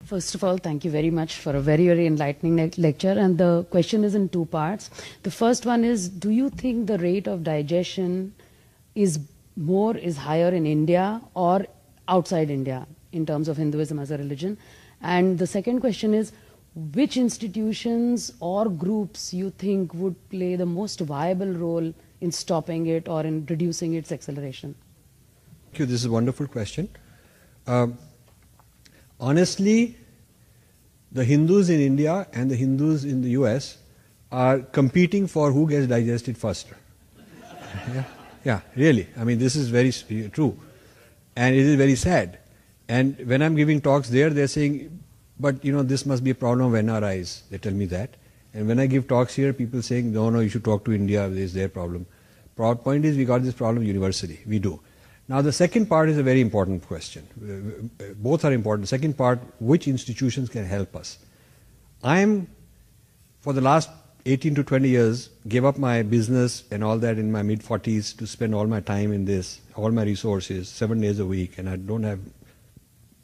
First of all, thank you very much for a very, very enlightening lecture. And the question is in two parts. The first one is, do you think the rate of digestion is higher in India or outside India in terms of Hinduism as a religion? And the second question is, which institutions or groups you think would play the most viable role in stopping it or in reducing its acceleration? Thank you. This is a wonderful question. Honestly, the Hindus in India and the Hindus in the US are competing for who gets digested faster. Yeah, really. I mean, this is very true. And it is very sad. And when I'm giving talks there, they're saying, but this must be a problem of NRIs. They tell me that. And when I give talks here, people saying, no, you should talk to India, this is their problem. Point is, we got this problem universally. We do. Now, the second part is a very important question. Both are important. Second part, which institutions can help us? For the last 18 to 20 years, gave up my business and all that in my mid-40s to spend all my time in this, all my resources, 7 days a week, and I don't have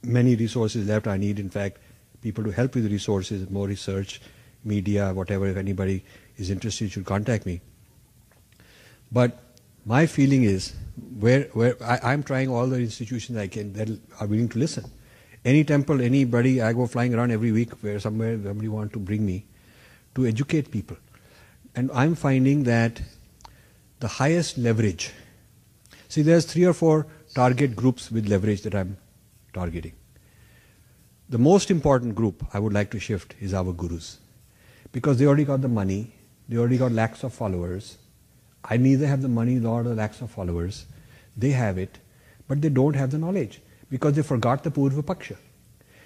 many resources left. I need, in fact, people to help with the resources, more research, media, whatever. If anybody is interested, you should contact me. But my feeling is, I'm trying all the institutions I can that are willing to listen. Any temple, anybody, I go flying around every week where somebody wants to bring me to educate people. And I'm finding that the highest leverage, see, there's 3 or 4 target groups with leverage that I'm targeting. The most important group I would like to shift is our gurus, because they already got the money, they already got lakhs of followers. I neither have the money nor the lakhs of followers. They have it, but they don't have the knowledge because they forgot the Purva Paksha.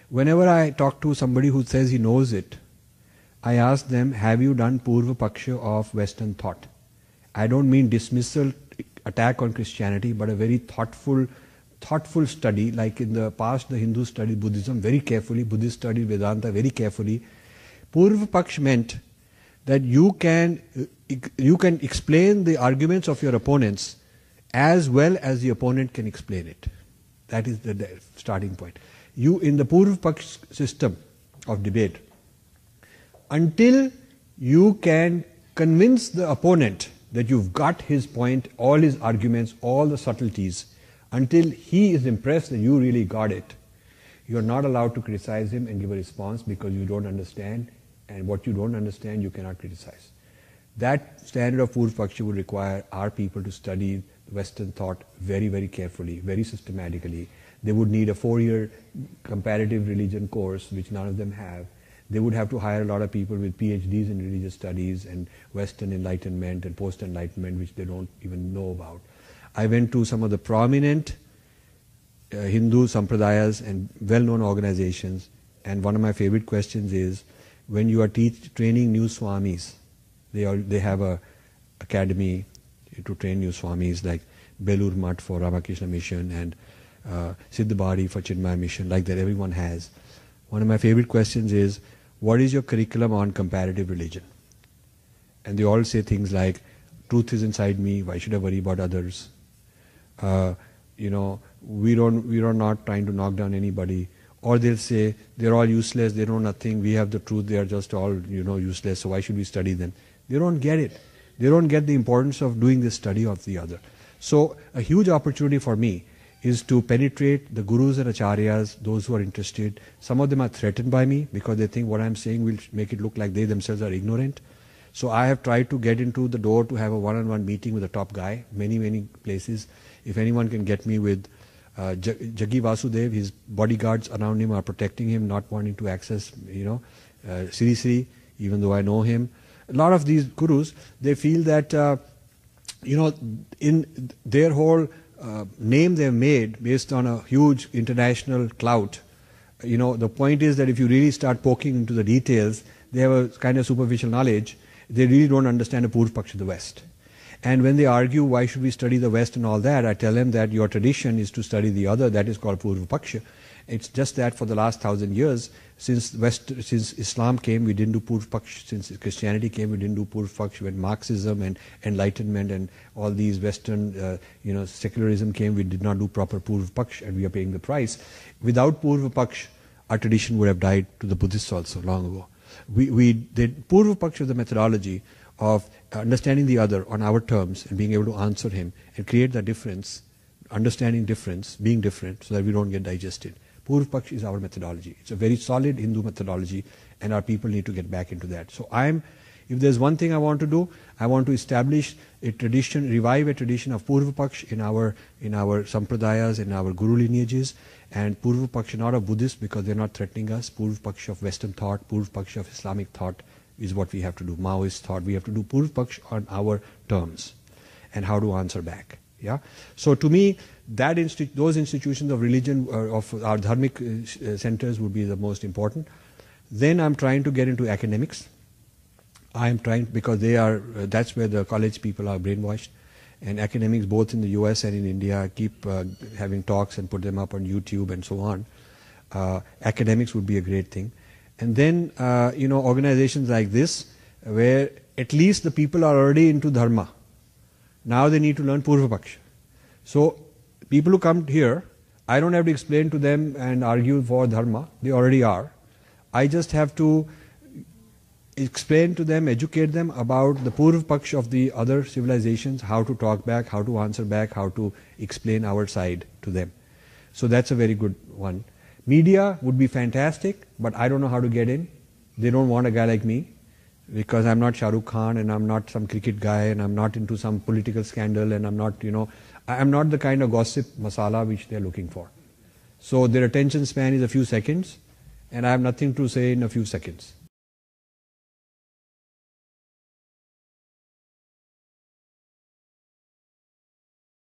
Whenever I talk to somebody who says he knows it, I ask them, have you done Purva Paksha of Western thought? I don't mean dismissal, attack on Christianity, but a very thoughtful study. Like in the past, the Hindus studied Buddhism very carefully, Buddhists studied Vedanta very carefully. Purva Paksha meant that you can explain the arguments of your opponents as well as the opponent can explain it. That is the starting point. In the Purva Paksha system of debate, until you can convince the opponent that you've got his point, all his arguments, all the subtleties, until he is impressed that you really got it, you're not allowed to criticize him and give a response because you don't understand, and what you don't understand you cannot criticize. That standard of Purva Paksha would require our people to study Western thought very, very carefully, very systematically. They would need a 4-year comparative religion course, which none of them have. They would have to hire a lot of people with PhDs in religious studies and Western Enlightenment and Post-Enlightenment, which they don't even know about. I went to some of the prominent Hindu sampradayas and well-known organizations, and one of my favorite questions is, when you are training new swamis, they have a academy to train new swamis, like Belur Math for Ramakrishna Mission and Siddhabadi for Chinmaya Mission, like that everyone has. One of my favorite questions is, what is your curriculum on comparative religion? And they all say things like, truth is inside me, why should I worry about others? We're not trying to knock down anybody. Or they'll say, they're all useless, they know nothing, we have the truth, they are just all useless, so why should we study them? They don't get it. They don't get the importance of doing the study of the other. So a huge opportunity for me is to penetrate the gurus and acharyas, those who are interested. Some of them are threatened by me because they think what I'm saying will make it look like they themselves are ignorant. So I have tried to get into the door to have a one-on-one meeting with a top guy, many places. If anyone can get me with Jaggi Vasudev, his bodyguards around him are protecting him, not wanting to access, Sri Sri, even though I know him. A lot of these gurus, they feel that, in their whole name they've made based on a huge international clout. The point is that if you really start poking into the details, they have a kind of superficial knowledge. They really don't understand the Purva Paksha of the West. And when they argue, why should we study the West and all that, I tell them that your tradition is to study the other, that is called Purva Paksha. It's just that for the last 1,000 years, since Islam came, we didn't do Purva Paksha. Since Christianity came, we didn't do Purva Paksha. When Marxism and Enlightenment and all these Western, secularism came, we did not do proper Purva Paksha, and we are paying the price. Without Purva Paksha, our tradition would have died to the Buddhists also long ago. We did Purva Paksha is the methodology of understanding the other on our terms and being able to answer him and create the difference, understanding difference, being different, so that we don't get digested. Purva Paksha is our methodology. It's a very solid Hindu methodology, and our people need to get back into that. So if there's one thing I want to do, I want to establish a tradition, revive a tradition of Purva Paksha in our sampradayas, in our guru lineages, and Purva Paksha not of Buddhists because they're not threatening us, Purva Paksha of Western thought, Purva Paksha of Islamic thought is what we have to do, Maoist thought. We have to do Purva Paksha on our terms and how to answer back. Yeah. So to me, those institutions of religion, of our dharmic centers would be the most important. Then I'm trying to get into academics. I am trying, because that's where the college people are brainwashed. And academics, both in the US and in India, keep having talks and put them up on YouTube and so on. Academics would be a great thing. And then, organizations like this, where at least the people are already into dharma. Now they need to learn Purva Paksha. So people who come here, I don't have to explain to them and argue for dharma. They already are. I just have to explain to them, educate them about the Purva Paksha of the other civilizations, how to talk back, how to answer back, how to explain our side to them. So that's a very good one. Media would be fantastic, but I don't know how to get in. They don't want a guy like me, because I'm not Shah Rukh Khan and I'm not some cricket guy and I'm not into some political scandal and I'm not, I'm not the kind of gossip masala which they're looking for. So their attention span is a few seconds and I have nothing to say in a few seconds.